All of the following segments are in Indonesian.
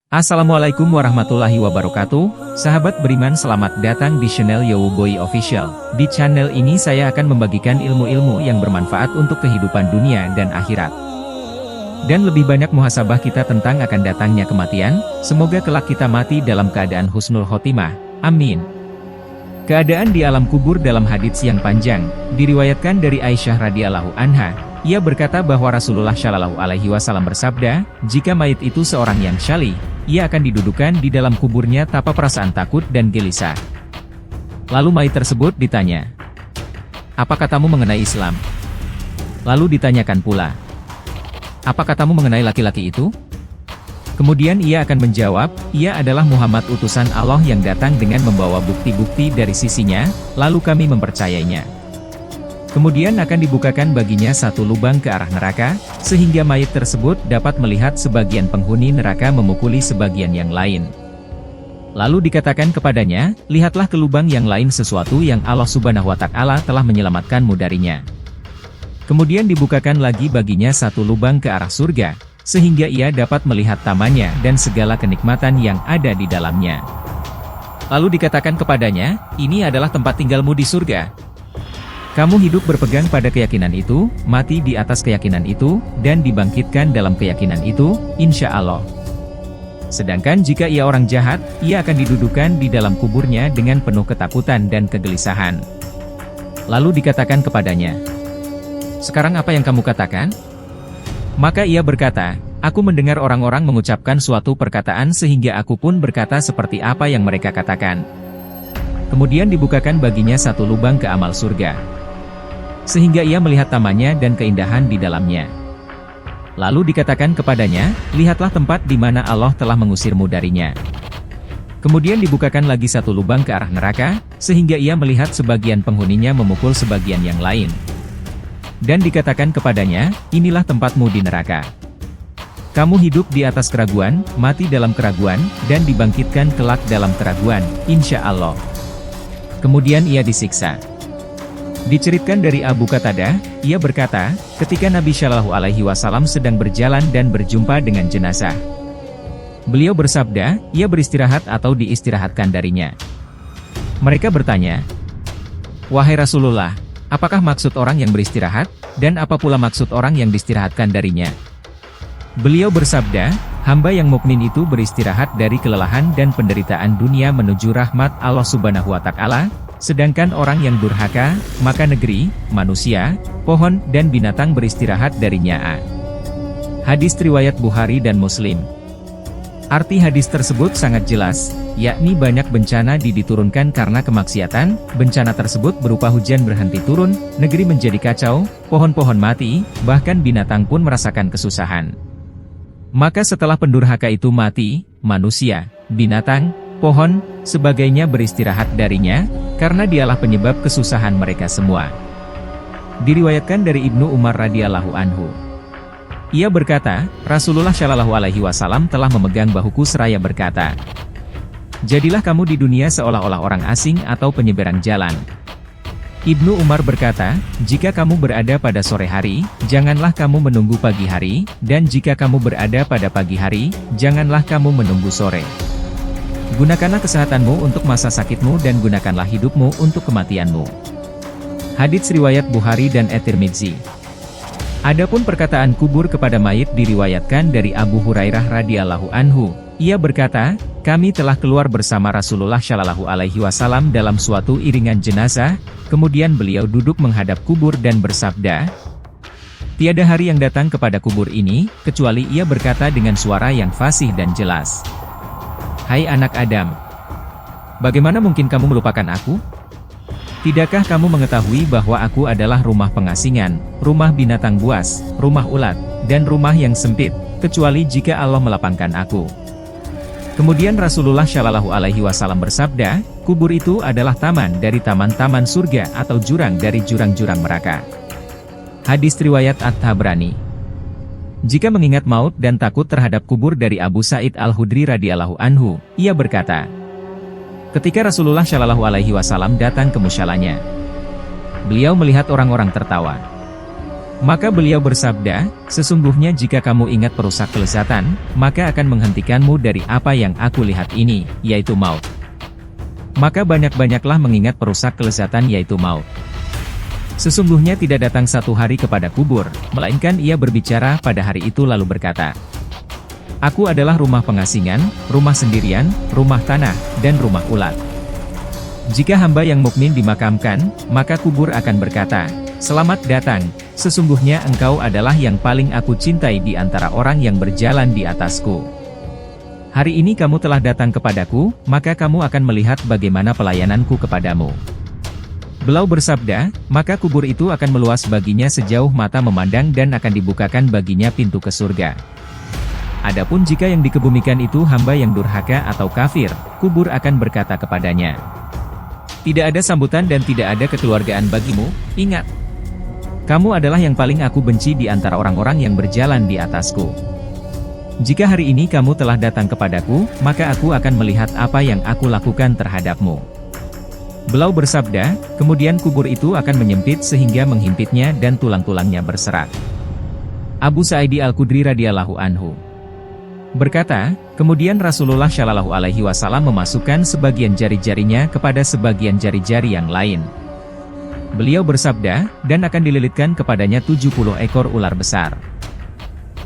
Assalamualaikum warahmatullahi wabarakatuh, sahabat beriman, selamat datang di channel Yowoboy Official. Di channel ini saya akan membagikan ilmu-ilmu yang bermanfaat untuk kehidupan dunia dan akhirat. Dan lebih banyak muhasabah kita tentang akan datangnya kematian, semoga kelak kita mati dalam keadaan husnul khotimah. Amin. Keadaan di alam kubur dalam hadits yang panjang, diriwayatkan dari Aisyah radhiyallahu anha. Ia berkata bahwa Rasulullah Shallallahu Alaihi Wasallam bersabda, jika mayit itu seorang yang syalih, ia akan didudukan di dalam kuburnya tanpa perasaan takut dan gelisah. Lalu mayit tersebut ditanya, apa katamu mengenai Islam? Lalu ditanyakan pula, apa katamu mengenai laki-laki itu? Kemudian ia akan menjawab, ia adalah Muhammad utusan Allah yang datang dengan membawa bukti-bukti dari sisinya, lalu kami mempercayainya. Kemudian akan dibukakan baginya satu lubang ke arah neraka, sehingga mayit tersebut dapat melihat sebagian penghuni neraka memukuli sebagian yang lain. Lalu dikatakan kepadanya, lihatlah ke lubang yang lain sesuatu yang Allah Subhanahu wa Ta'ala telah menyelamatkanmu darinya. Kemudian dibukakan lagi baginya satu lubang ke arah surga, sehingga ia dapat melihat tamannya dan segala kenikmatan yang ada di dalamnya. Lalu dikatakan kepadanya, ini adalah tempat tinggalmu di surga. Kamu hidup berpegang pada keyakinan itu, mati di atas keyakinan itu, dan dibangkitkan dalam keyakinan itu, insya Allah. Sedangkan jika ia orang jahat, ia akan didudukan di dalam kuburnya dengan penuh ketakutan dan kegelisahan. Lalu dikatakan kepadanya, sekarang apa yang kamu katakan? Maka ia berkata, aku mendengar orang-orang mengucapkan suatu perkataan sehingga aku pun berkata seperti apa yang mereka katakan. Kemudian dibukakan baginya satu lubang ke amal surga, sehingga ia melihat tamannya dan keindahan di dalamnya. Lalu dikatakan kepadanya, lihatlah tempat di mana Allah telah mengusirmu darinya. Kemudian dibukakan lagi satu lubang ke arah neraka, sehingga ia melihat sebagian penghuninya memukul sebagian yang lain. Dan dikatakan kepadanya, inilah tempatmu di neraka. Kamu hidup di atas keraguan, mati dalam keraguan, dan dibangkitkan kelak dalam keraguan, insya Allah. Kemudian ia disiksa. Diceritakan dari Abu Qatadah, ia berkata, ketika Nabi Shallallahu Alaihi Wasallam sedang berjalan dan berjumpa dengan jenazah. Beliau bersabda, ia beristirahat atau diistirahatkan darinya. Mereka bertanya, wahai Rasulullah, apakah maksud orang yang beristirahat, dan apa pula maksud orang yang diistirahatkan darinya? Beliau bersabda, hamba yang mukmin itu beristirahat dari kelelahan dan penderitaan dunia menuju rahmat Allah Subhanahu wa Ta'ala. Sedangkan orang yang durhaka, maka negeri, manusia, pohon, dan binatang beristirahat darinya. Hadis riwayat Bukhari dan Muslim. Arti hadis tersebut sangat jelas, yakni banyak bencana diturunkan karena kemaksiatan, bencana tersebut berupa hujan berhenti turun, negeri menjadi kacau, pohon-pohon mati, bahkan binatang pun merasakan kesusahan. Maka setelah pendurhaka itu mati, manusia, binatang, pohon, sebagainya beristirahat darinya, karena dialah penyebab kesusahan mereka semua. Diriwayatkan dari Ibnu Umar radhiyallahu anhu. Ia berkata, Rasulullah Shallallahu Alaihi Wasallam telah memegang bahuku seraya berkata, jadilah kamu di dunia seolah-olah orang asing atau penyeberang jalan. Ibnu Umar berkata, jika kamu berada pada sore hari, janganlah kamu menunggu pagi hari, dan jika kamu berada pada pagi hari, janganlah kamu menunggu sore. Gunakanlah kesehatanmu untuk masa sakitmu dan gunakanlah hidupmu untuk kematianmu. Hadits riwayat Bukhari dan At-Tirmidzi. Adapun perkataan kubur kepada mayit diriwayatkan dari Abu Hurairah radhiyallahu anhu. Ia berkata, kami telah keluar bersama Rasulullah Shallallahu Alaihi Wasallam dalam suatu iringan jenazah, kemudian beliau duduk menghadap kubur dan bersabda, tiada hari yang datang kepada kubur ini, kecuali ia berkata dengan suara yang fasih dan jelas, hai anak Adam, bagaimana mungkin kamu melupakan aku? Tidakkah kamu mengetahui bahwa aku adalah rumah pengasingan, rumah binatang buas, rumah ulat, dan rumah yang sempit, kecuali jika Allah melapangkan aku. Kemudian Rasulullah Shallallahu Alaihi Wasallam bersabda, kubur itu adalah taman dari taman-taman surga atau jurang dari jurang-jurang neraka. Hadis riwayat At-Tabrani. Jika mengingat maut dan takut terhadap kubur dari Abu Sa'id Al-Khudri radhiyallahu anhu, ia berkata, ketika Rasulullah Shallallahu Alaihi Wasallam datang ke musyalanya, beliau melihat orang-orang tertawa. Maka beliau bersabda, sesungguhnya jika kamu ingat perusak kelezatan, maka akan menghentikanmu dari apa yang aku lihat ini, yaitu maut. Maka banyak-banyaklah mengingat perusak kelezatan yaitu maut. Sesungguhnya tidak datang satu hari kepada kubur, melainkan ia berbicara pada hari itu lalu berkata, Aku adalah rumah pengasingan, rumah sendirian, rumah tanah, dan rumah ulat. Jika hamba yang mukmin dimakamkan, maka kubur akan berkata, Selamat datang, sesungguhnya engkau adalah yang paling aku cintai di antara orang yang berjalan di atasku. Hari ini kamu telah datang kepadaku, maka kamu akan melihat bagaimana pelayananku kepadamu. Beliau bersabda, maka kubur itu akan meluas baginya sejauh mata memandang dan akan dibukakan baginya pintu ke surga. Adapun jika yang dikebumikan itu hamba yang durhaka atau kafir, kubur akan berkata kepadanya, Tidak ada sambutan dan tidak ada kekeluargaan bagimu, ingat. Kamu adalah yang paling aku benci di antara orang-orang yang berjalan di atasku. Jika hari ini kamu telah datang kepadaku, maka aku akan melihat apa yang aku lakukan terhadapmu. Beliau bersabda, kemudian kubur itu akan menyempit sehingga menghimpitnya dan tulang-tulangnya berserak. Abu Sa'id Al-Khudri radhiyallahu anhu berkata, kemudian Rasulullah Shallallahu Alaihi Wasallam memasukkan sebagian jari-jarinya kepada sebagian jari-jari yang lain. Beliau bersabda, dan akan dililitkan kepadanya 70 ekor ular besar.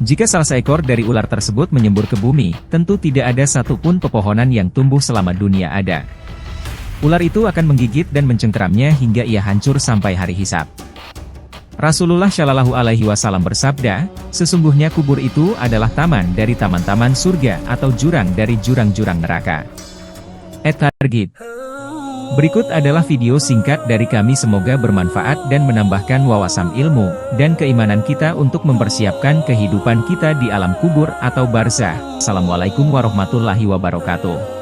Jika salah seekor dari ular tersebut menyembur ke bumi, tentu tidak ada satupun pepohonan yang tumbuh selama dunia ada. Ular itu akan menggigit dan mencengkeramnya hingga ia hancur sampai hari hisab. Rasulullah Shallallahu Alaihi Wasallam bersabda, sesungguhnya kubur itu adalah taman dari taman-taman surga atau jurang dari jurang-jurang neraka. At-Targhib. Berikut adalah video singkat dari kami, semoga bermanfaat dan menambahkan wawasan ilmu dan keimanan kita untuk mempersiapkan kehidupan kita di alam kubur atau barzah. Assalamualaikum warahmatullahi wabarakatuh.